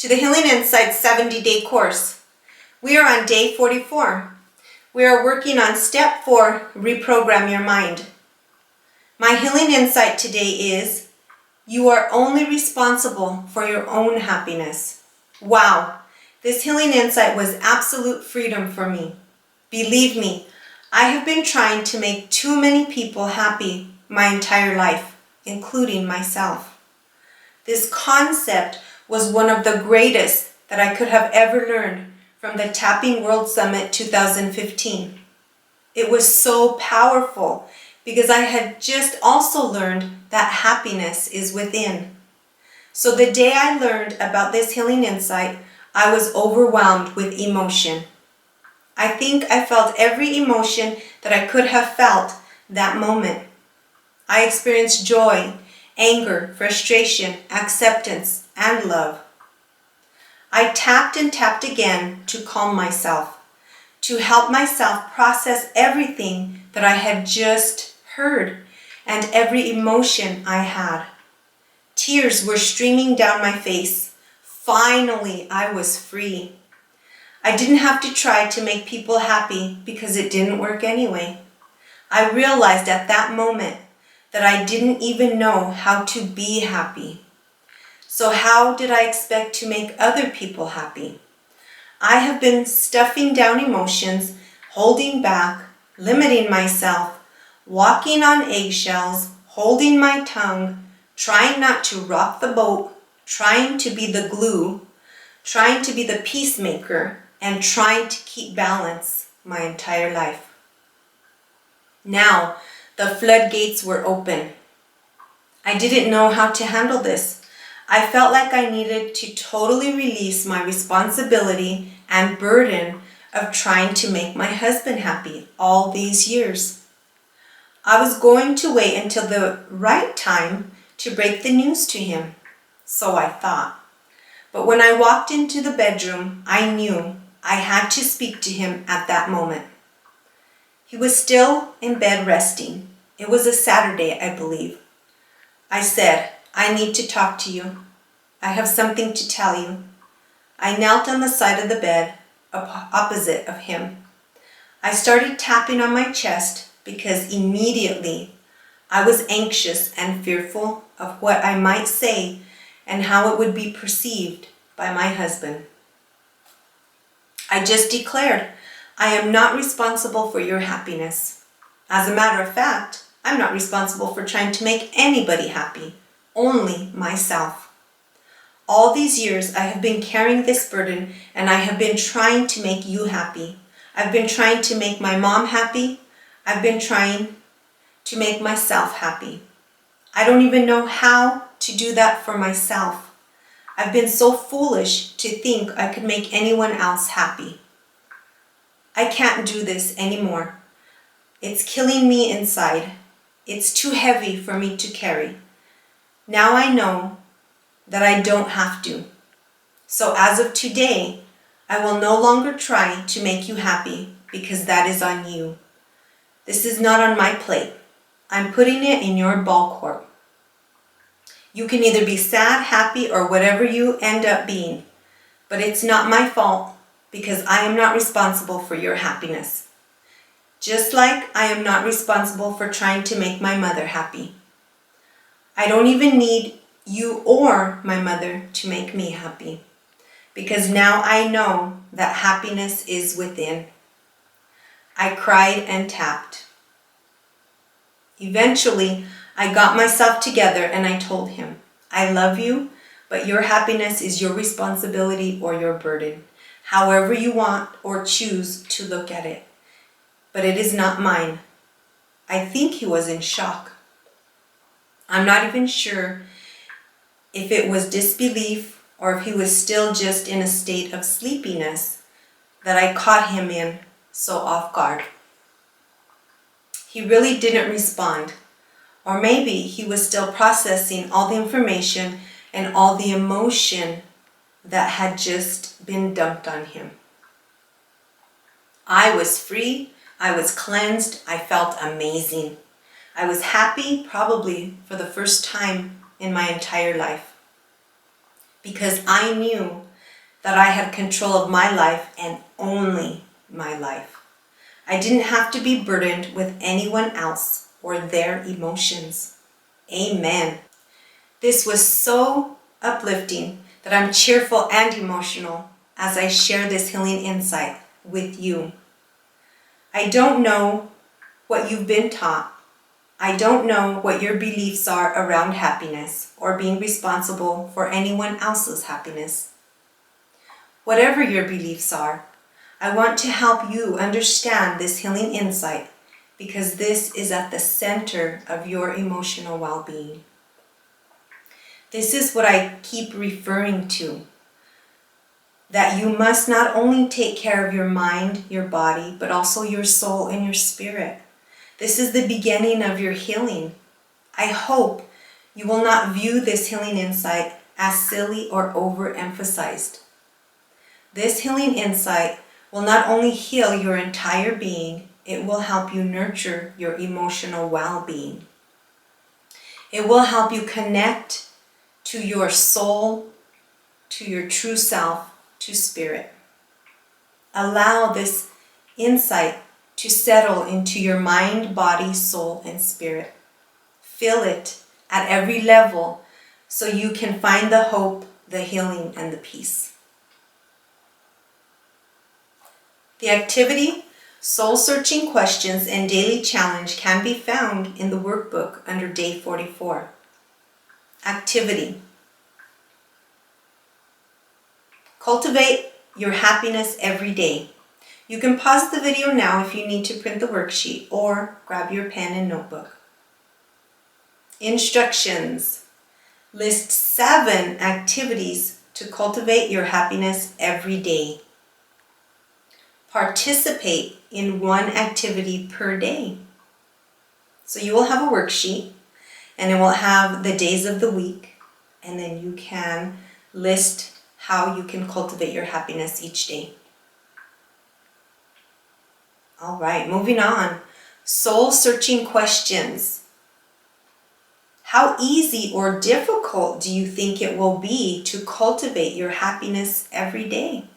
to the Healing Insights 70-day course. We are on day 44. We are working on step 4, reprogram your mind. My healing insight today is, you are only responsible for your own happiness. Wow, this healing insight was absolute freedom for me. Believe me, I have been trying to make too many people happy my entire life, including myself. This concept was one of the greatest that I could have ever learned from the Tapping World Summit 2015. It was so powerful because I had just also learned that happiness is within. So the day I learned about this healing insight, I was overwhelmed with emotion. I think I felt every emotion that I could have felt that moment. I experienced joy, anger, frustration, acceptance, and love. I tapped and tapped again to calm myself, to help myself process everything that I had just heard and every emotion I had. Tears were streaming down my face. Finally, I was free. I didn't have to try to make people happy because it didn't work anyway. I realized at that moment that I didn't even know how to be happy. So how did I expect to make other people happy? I have been stuffing down emotions, holding back, limiting myself, walking on eggshells, holding my tongue, trying not to rock the boat, trying to be the glue, trying to be the peacemaker, and trying to keep balance my entire life. Now, the floodgates were open. I didn't know how to handle this. I felt like I needed to totally release my responsibility and burden of trying to make my husband happy all these years. I was going to wait until the right time to break the news to him, so I thought. But when I walked into the bedroom, I knew I had to speak to him at that moment. He was still in bed resting. It was a Saturday, I believe. I said, I need to talk to you. I have something to tell you. I knelt on the side of the bed, opposite of him. I started tapping on my chest because immediately I was anxious and fearful of what I might say and how it would be perceived by my husband. I just declared, I am not responsible for your happiness. As a matter of fact, I'm not responsible for trying to make anybody happy, only myself. All these years I have been carrying this burden and I have been trying to make you happy. I've been trying to make my mom happy. I've been trying to make myself happy. I don't even know how to do that for myself. I've been so foolish to think I could make anyone else happy. I can't do this anymore. It's killing me inside. It's too heavy for me to carry. Now I know that I don't have to. So as of today, I will no longer try to make you happy because that is on you. This is not on my plate. I'm putting it in your ball court. You can either be sad, happy, or whatever you end up being, but it's not my fault because I am not responsible for your happiness. Just like I am not responsible for trying to make my mother happy. I don't even need you or my mother to make me happy because now I know that happiness is within. I cried and tapped. Eventually, I got myself together and I told him, I love you, but your happiness is your responsibility or your burden, however you want or choose to look at it. But it is not mine. I think he was in shock. I'm not even sure if it was disbelief or if he was still just in a state of sleepiness that I caught him in so off guard. He really didn't respond. Or maybe he was still processing all the information and all the emotion that had just been dumped on him. I was free, I was cleansed, I felt amazing. I was happy probably for the first time in my entire life because I knew that I had control of my life and only my life. I didn't have to be burdened with anyone else or their emotions. Amen. This was so uplifting that I'm cheerful and emotional as I share this healing insight with you. I don't know what you've been taught. I don't know what your beliefs are around happiness or being responsible for anyone else's happiness. Whatever your beliefs are, I want to help you understand this healing insight because this is at the center of your emotional well-being. This is what I keep referring to, that you must not only take care of your mind, your body, but also your soul and your spirit. This is the beginning of your healing. I hope you will not view this healing insight as silly or overemphasized. This healing insight will not only heal your entire being, it will help you nurture your emotional well-being. It will help you connect to your soul, to your true self, to spirit. Allow this insight to settle into your mind, body, soul, and spirit. Feel it at every level so you can find the hope, the healing, and the peace. The activity, soul-searching questions, and daily challenge can be found in the workbook under day 44. Activity. Cultivate your happiness every day. You can pause the video now if you need to print the worksheet or grab your pen and notebook. Instructions. List 7 activities to cultivate your happiness every day. Participate in 1 activity per day. So you will have a worksheet and it will have the days of the week, and then you can list how you can cultivate your happiness each day. All right, moving on. Soul-searching questions. How easy or difficult do you think it will be to cultivate your happiness every day?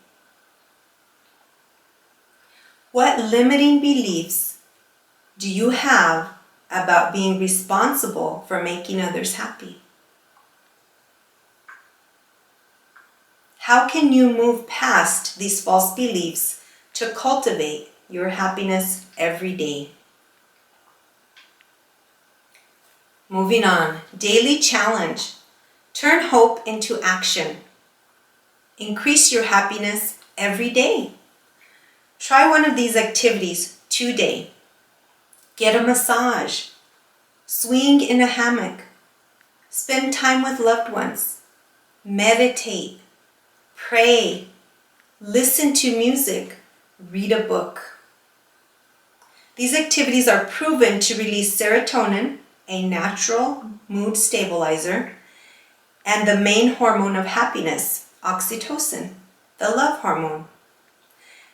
What limiting beliefs do you have about being responsible for making others happy? How can you move past these false beliefs to cultivate your happiness every day? Moving on, daily challenge. Turn hope into action. Increase your happiness every day. Try one of these activities today. Get a massage. Swing in a hammock. Spend time with loved ones. Meditate. Pray. Listen to music. Read a book. These activities are proven to release serotonin, a natural mood stabilizer, and the main hormone of happiness, oxytocin, the love hormone,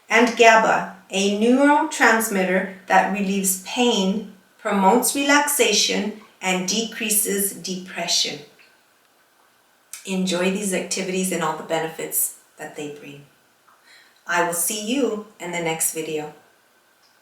and GABA, a neurotransmitter that relieves pain, promotes relaxation, and decreases depression. Enjoy these activities and all the benefits that they bring. I will see you in the next video.